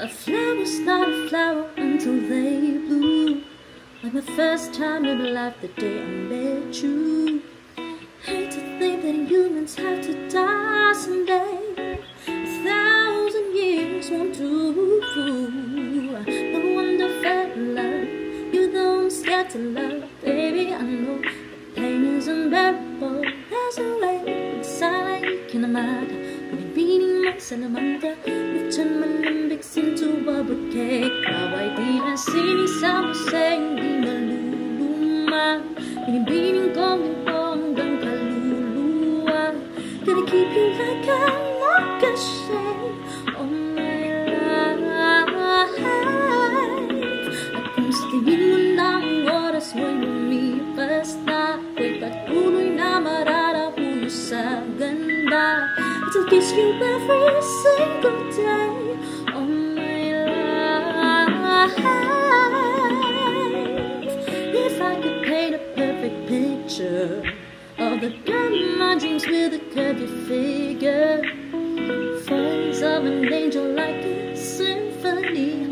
A flower's not a flower until they bloom. Like the first time in my life, the day I met you. Hate to think that humans have to die someday. 1,000 years won't do. No wonder fell in love. You don't scared to love, baby. I know the pain is unbearable. There's a way inside ka naman. Binibining mo sa lamanda. You turn my limbics into a bouquet. Kaway di lang sinisama sa hindi naluluma. Binibining ko ginto hanggang kaluluwa. Gonna keep you like a ricochet all my life. At kung sa tingin mo ng oras mo'y lumipas na, ako'y patuloy na mararapuyo sa ganda. To kiss you every single day all my life. If I could paint a perfect picture of the girl in my dreams with a curvy figure, voice of an angel like a symphony,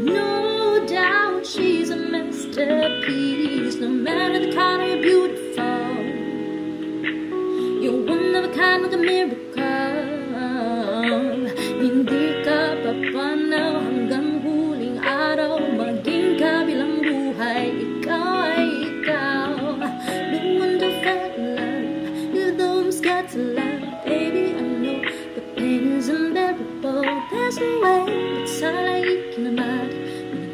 no doubt she's a masterpiece. No matter the kind of beautiful, you're one of a kind like a miracle. Hindi ka papanaw hanggang huling araw. Maging kabilang buhay, ikaw ay ikaw. No wonder fell in love. You don't scared to love, baby. I know the pain is unbearable. There's no way but salay ka naman.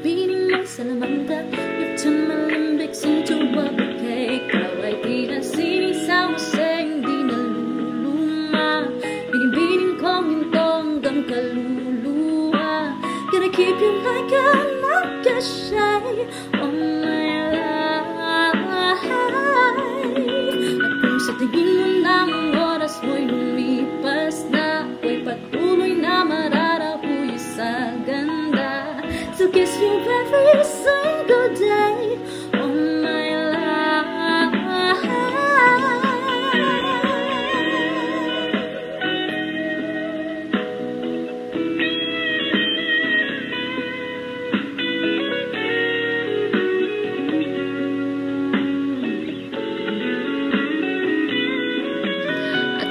Binibining mo sa lamanda. You turn my limbics into a bouquet. Ikaw ay di na sinisama sa hindi naluluma. Binibining ko ginto hanggang kaluluwa. Gonna keep you like a ricochet all my life. At kung sa tingin mo ng oras mo'y lumipas na, ako'y patuloy na mararapuyo sa ganda. So kiss you every single day all my life.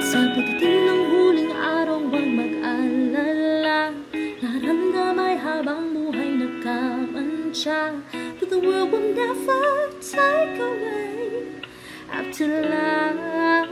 Sa pagdating ng huling araw, huwag mag-alala. Naramdamay habang buhay nakamantsa. That the world will never take away after life.